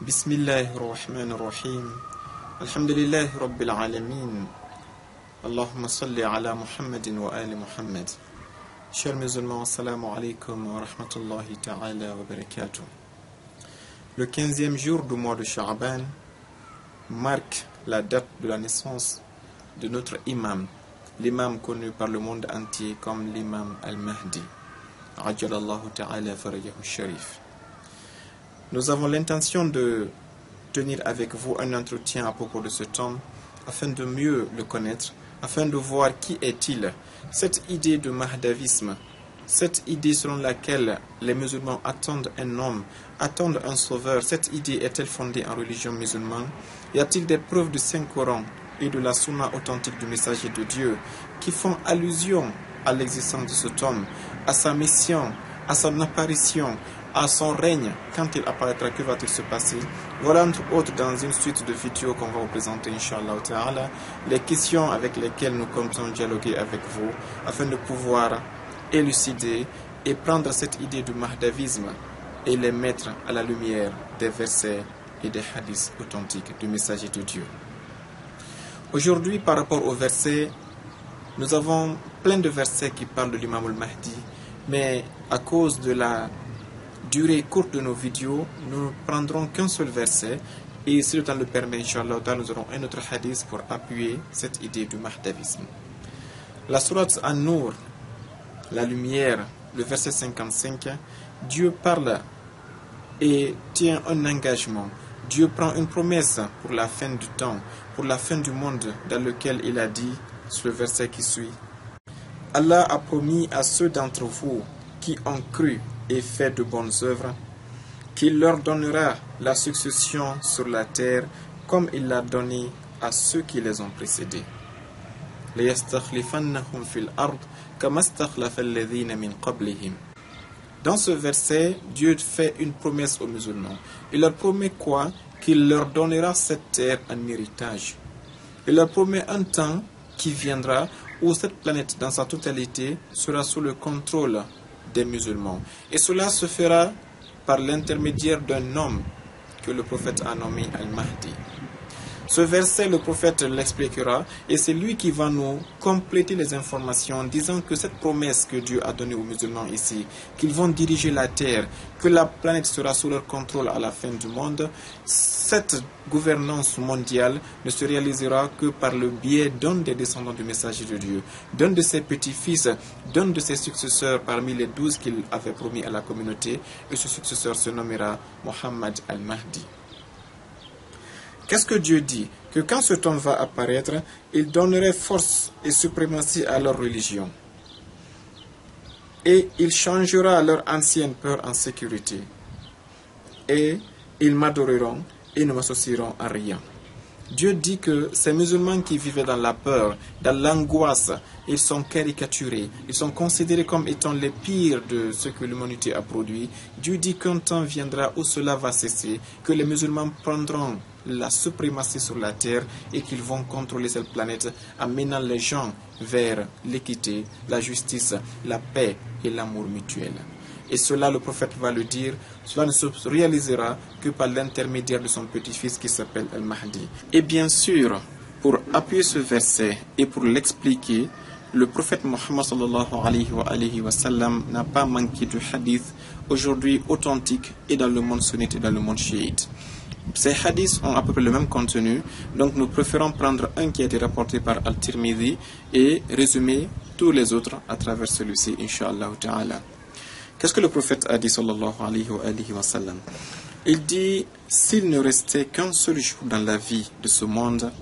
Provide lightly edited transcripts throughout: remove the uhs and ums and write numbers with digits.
بسم الله الرحمن الرحيم الحمد لله رب العالمين اللهم صل على محمد وآل محمد. Chers musulmans, assalamu alaikum wa rahmatullahi ta'ala wa barakatuh. Le 15e jour du mois de Sha'ban marque la date de la naissance de notre imam, l'imam connu par le monde entier comme l'imam al-Mahdi. Ajjalallahu ta'ala farajahu sharif. Nous avons l'intention de tenir avec vous un entretien à propos de cet homme afin de mieux le connaître, afin de voir qui est-il. Cette idée de mahdavisme, cette idée selon laquelle les musulmans attendent un homme, attendent un sauveur, cette idée est-elle fondée en religion musulmane? Y a-t-il des preuves du Saint-Coran et de la sunna authentique du messager de Dieu qui font allusion à l'existence de cet homme, à sa mission, à son apparition, à son règne, quand il apparaîtra, que va-t-il se passer? Voilà entre autres dans une suite de vidéos qu'on va vous présenter, Inch'Allah Ta'ala, les questions avec lesquelles nous comptons dialoguer avec vous, afin de pouvoir élucider et prendre cette idée du mahdavisme et les mettre à la lumière des versets et des hadiths authentiques du messager de Dieu. Aujourd'hui, par rapport aux versets, nous avons plein de versets qui parlent de l'imam al-Mahdi, mais à cause de la durée courte de nos vidéos, nous ne prendrons qu'un seul verset et si le temps le permet, Inch'Allah, nous aurons un autre hadith pour appuyer cette idée du mahdavisme. La sourate An-Nur, la lumière, le verset 55, Dieu parle et tient un engagement. Dieu prend une promesse pour la fin du temps, pour la fin du monde, dans lequel il a dit, sur le verset qui suit, Allah a promis à ceux d'entre vous qui ont cru et fait de bonnes œuvres, qu'il leur donnera la succession sur la terre comme il l'a donné à ceux qui les ont précédés. Dans ce verset, Dieu fait une promesse aux musulmans. Il leur promet quoi? Qu'il leur donnera cette terre en héritage. Il leur promet un temps qui viendra où cette planète dans sa totalité sera sous le contrôle des musulmans. Et cela se fera par l'intermédiaire d'un homme que le prophète a nommé Al-Mahdi. Ce verset, le prophète l'expliquera et c'est lui qui va nous compléter les informations en disant que cette promesse que Dieu a donnée aux musulmans ici, qu'ils vont diriger la terre, que la planète sera sous leur contrôle à la fin du monde, cette gouvernance mondiale ne se réalisera que par le biais d'un des descendants du messager de Dieu, d'un de ses petits-fils, d'un de ses successeurs parmi les 12 qu'il avait promis à la communauté, et ce successeur se nommera Muhammad al-Mahdi. Qu'est-ce que Dieu dit? Que quand cet homme va apparaître, il donnerait force et suprématie à leur religion. Et il changera leur ancienne peur en sécurité. Et ils m'adoreront et ne m'associeront à rien. Dieu dit que ces musulmans qui vivaient dans la peur, dans l'angoisse, ils sont caricaturés, ils sont considérés comme étant les pires de ce que l'humanité a produit. Dieu dit qu'un temps viendra où cela va cesser, que les musulmans prendront la suprématie sur la terre et qu'ils vont contrôler cette planète, amenant les gens vers l'équité, la justice, la paix et l'amour mutuel. Et cela, le prophète va le dire, cela ne se réalisera que par l'intermédiaire de son petit-fils qui s'appelle Al-Mahdi. Et bien sûr, pour appuyer ce verset et pour l'expliquer, le prophète Muhammad sallallahu alayhi wa sallam n'a pas manqué de hadith aujourd'hui authentiques et dans le monde sunnite et dans le monde chiite. Ces hadiths ont à peu près le même contenu, donc nous préférons prendre un qui a été rapporté par Al-Tirmidhi et résumer tous les autres à travers celui-ci, Inch'Allah Ta'ala. Qu'est-ce que le prophète a dit sallallahu alayhi wa sallam? Il dit, s'il ne restait qu'un seul jour dans la vie de ce monde,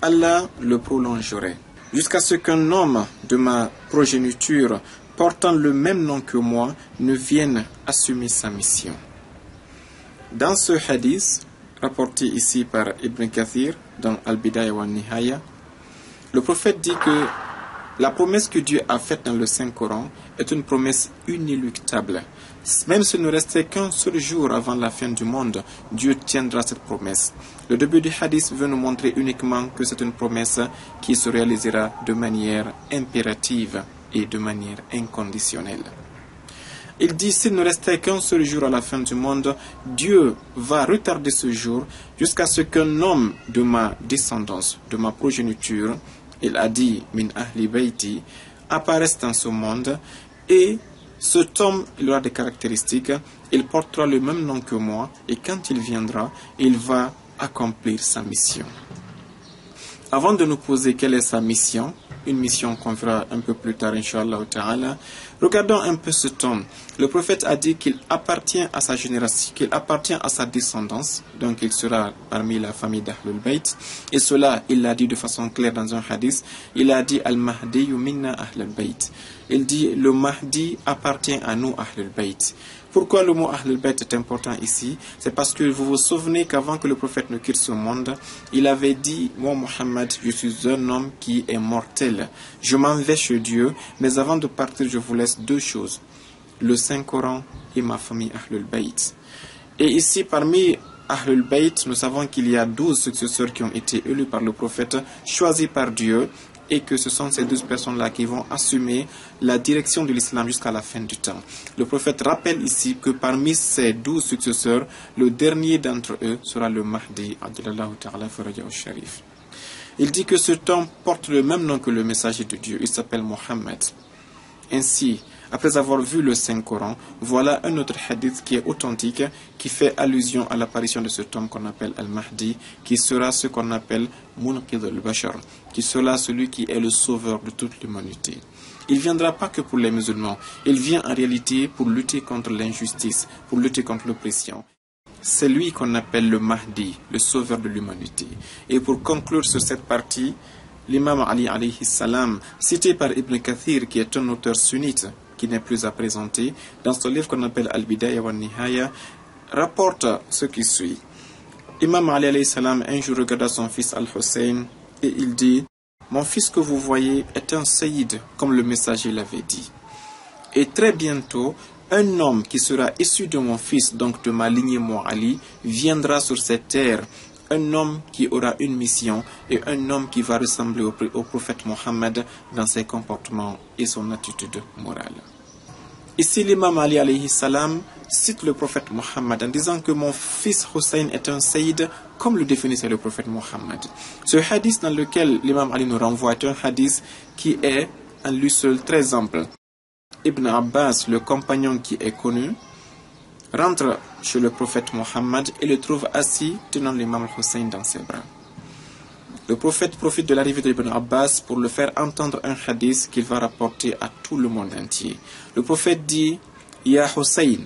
Allah le prolongerait, jusqu'à ce qu'un homme de ma progéniture portant le même nom que moi ne vienne assumer sa mission. Dans ce hadith, rapporté ici par Ibn Kathir, dans Al-Bidaya wa Nihaya, le prophète dit que la promesse que Dieu a faite dans le Saint-Coran est une promesse inéluctable. Même s'il ne restait qu'un seul jour avant la fin du monde, Dieu tiendra cette promesse. Le début du hadith veut nous montrer uniquement que c'est une promesse qui se réalisera de manière impérative et de manière inconditionnelle. Il dit, s'il ne restait qu'un seul jour à la fin du monde, Dieu va retarder ce jour jusqu'à ce qu'un homme de ma descendance, de ma progéniture, il a dit, min ahli bayti, apparaisse dans ce monde, et cet homme, il aura des caractéristiques, il portera le même nom que moi, et quand il viendra, il va accomplir sa mission. Avant de nous poser quelle est sa mission, une mission qu'on verra un peu plus tard, Inch'Allah ta'ala, regardons un peu cet homme. Le prophète a dit qu'il appartient à sa génération, qu'il appartient à sa descendance, donc il sera parmi la famille d'Ahlul Bayt. Et cela, il l'a dit de façon claire dans un hadith. Il a dit Al-Mahdi minna Ahlul Bayt. Il dit le Mahdi appartient à nous Ahlul Bayt. Pourquoi le mot Ahlul Bayt est important ici? C'est parce que vous vous souvenez qu'avant que le prophète ne quitte ce monde, il avait dit, moi Mohammed, je suis un homme qui est mortel. Je m'en vais chez Dieu, mais avant de partir, je vous laisse deux choses. Le Saint-Coran et ma famille Ahlul Bayt. Et ici, parmi Ahlul Bayt, nous savons qu'il y a 12 successeurs qui ont été élus par le prophète, choisis par Dieu, et que ce sont ces 12 personnes-là qui vont assumer la direction de l'islam jusqu'à la fin du temps. Le prophète rappelle ici que parmi ces 12 successeurs, le dernier d'entre eux sera le Mahdi, Abdullah Ta'ala Faraja al-Sharif. Il dit que cet homme porte le même nom que le messager de Dieu, il s'appelle Mohammed. Ainsi, après avoir vu le Saint-Coran, voilà un autre hadith qui est authentique, qui fait allusion à l'apparition de cet homme qu'on appelle Al-Mahdi, qui sera ce qu'on appelle Munqidh al-Bashar, qui sera celui qui est le sauveur de toute l'humanité. Il ne viendra pas que pour les musulmans, il vient en réalité pour lutter contre l'injustice, pour lutter contre l'oppression. C'est lui qu'on appelle le Mahdi, le sauveur de l'humanité. Et pour conclure sur cette partie, l'imam Ali alayhi salam, cité par Ibn Kathir, qui est un auteur sunnite, qui n'est plus à présenter, dans son livre qu'on appelle Al-Bidaya wa Nihaya, rapporte ce qui suit. Imam Ali alayhi salam un jour regarda son fils Al-Hussein et il dit, mon fils que vous voyez est un saïd, comme le messager l'avait dit. Et très bientôt, un homme qui sera issu de mon fils, donc de ma lignée moi Ali, viendra sur cette terre. Un homme qui aura une mission et un homme qui va ressembler au prophète Mohammed dans ses comportements et son attitude morale. Ici, l'imam Ali alayhi salam cite le prophète Mohammed en disant que mon fils Hussein est un saïd, comme le définissait le prophète Mohammed. Ce hadith dans lequel l'imam Ali nous renvoie est un hadith qui est en lui seul très ample. Ibn Abbas, le compagnon qui est connu, rentre chez le prophète Mohammed et le trouve assis tenant l'imam Hussein dans ses bras. Le prophète profite de l'arrivée d'Ibn Abbas pour le faire entendre un hadith qu'il va rapporter à tout le monde entier. Le prophète dit « Ya Hussein »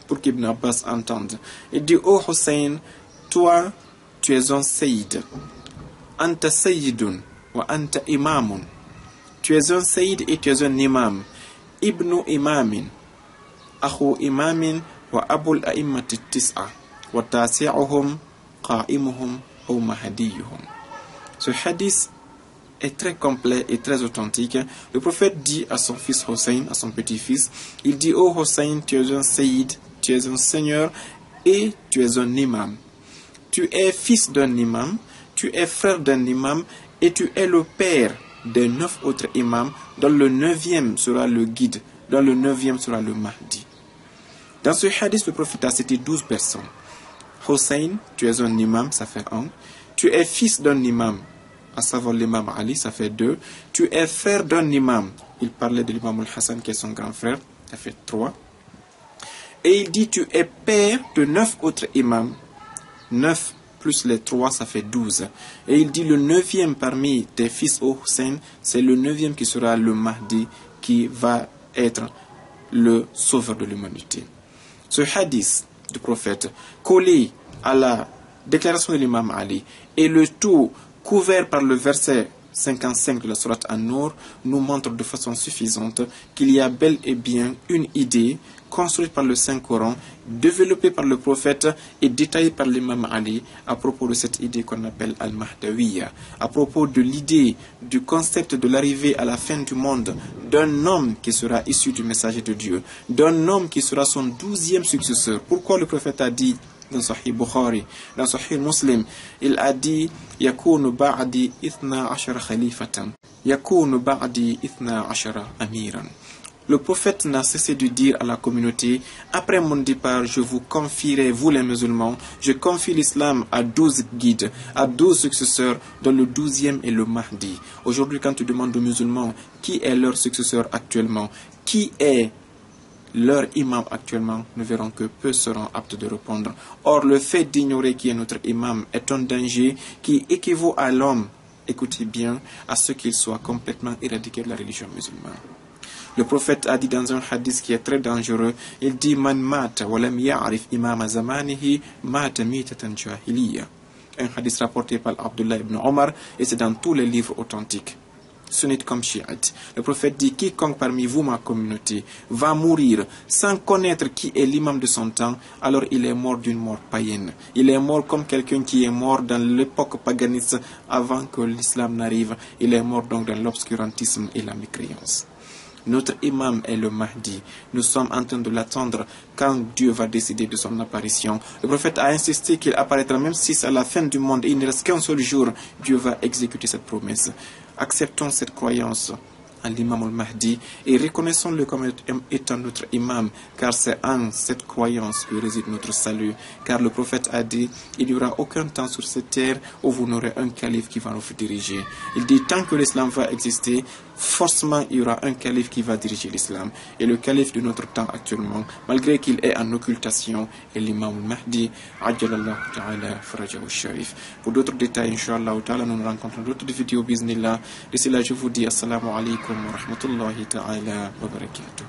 pour qu'Ibn Abbas entende. Il dit « Oh Hussein, toi, tu es un saïd. Anta sayyidun wa anta imamun. Tu es un saïd et tu es un imam. Ibnu imamin. Akhu imamin. Wa abul a'immati tis'a wa tasi'uhum qa'imuhum ou mahdiyuhum. Ce hadith est très complet et très authentique. Le prophète dit à son fils Hussein, à son petit-fils, il dit, oh Hussein, tu es un saïd, tu es un seigneur et tu es un imam. Tu es fils d'un imam, tu es frère d'un imam et tu es le père des 9 autres imams, dont le 9e sera le guide, dont le 9e sera le Mahdi. Dans ce hadith, le prophète a cité 12 personnes. Hussein, tu es un imam, ça fait 1. Tu es fils d'un imam, à savoir l'imam Ali, ça fait 2. Tu es frère d'un imam. Il parlait de l'imam al-Hassan, qui est son grand frère, ça fait 3. Et il dit, tu es père de 9 autres imams. 9 plus les 3, ça fait 12. Et il dit, le 9e parmi tes fils au Hussein, c'est le 9e qui sera le Mahdi, qui va être le sauveur de l'humanité. Ce hadith du prophète, collé à la déclaration de l'imam Ali, et le tout couvert par le verset 55 de la sourate An-Nur, nous montre de façon suffisante qu'il y a bel et bien une idée construite par le Saint-Coran, développée par le prophète et détaillée par l'imam Ali à propos de cette idée qu'on appelle Al-Mahdawiya, à propos de l'idée du concept de l'arrivée à la fin du monde d'un homme qui sera issu du messager de Dieu, d'un homme qui sera son 12e successeur. Pourquoi le prophète a dit dans Sahih Bukhari, dans Sahih Muslim, il a dit yakunu ba'di 12 khalifatan, yakunu ba'di 12 amiran. Le prophète n'a cessé de dire à la communauté, après mon départ, je vous confierai, vous les musulmans, je confie l'islam à 12 guides, à 12 successeurs, dont le 12e est le Mahdi. Aujourd'hui, quand tu demandes aux musulmans qui est leur successeur actuellement, qui est leur imam actuellement, nous verrons que peu seront aptes de répondre. Or, le fait d'ignorer qui est notre imam est un danger qui équivaut à l'homme, écoutez bien, à ce qu'il soit complètement éradiqué de la religion musulmane. Le prophète a dit dans un hadith qui est très dangereux, il dit Man mata wa lam ya'rif imam zamanihi mata mitatan jahiliya. Un hadith rapporté par Abdullah ibn Omar et c'est dans tous les livres authentiques, sunnites comme chiites. Le prophète dit quiconque parmi vous, ma communauté, va mourir sans connaître qui est l'imam de son temps, alors il est mort d'une mort païenne. Il est mort comme quelqu'un qui est mort dans l'époque paganiste avant que l'islam n'arrive. Il est mort donc dans l'obscurantisme et la mécréance. Notre imam est le Mahdi. Nous sommes en train de l'attendre quand Dieu va décider de son apparition. Le prophète a insisté qu'il apparaîtra même si c'est à la fin du monde et il ne reste qu'un seul jour. Dieu va exécuter cette promesse. Acceptons cette croyance en l'imam al-Mahdi et reconnaissons-le comme étant notre imam, car c'est en cette croyance que réside notre salut. Car le prophète a dit, il n'y aura aucun temps sur cette terre où vous n'aurez un calife qui va nous diriger. Il dit, tant que l'islam va exister, forcément il y aura un calife qui va diriger l'islam. Et le calife de notre temps actuellement, malgré qu'il est en occultation, est l'imam al-Mahdi, ajjalallahu ta'ala farajahu sharif. Pour d'autres détails, Inch'Allah ta'ala, nous nous rencontrons dans d'autres vidéos, bismillah. D'ici là, je vous dis assalamu alaikum wa rahmatullahi ta'ala wa barakatuh.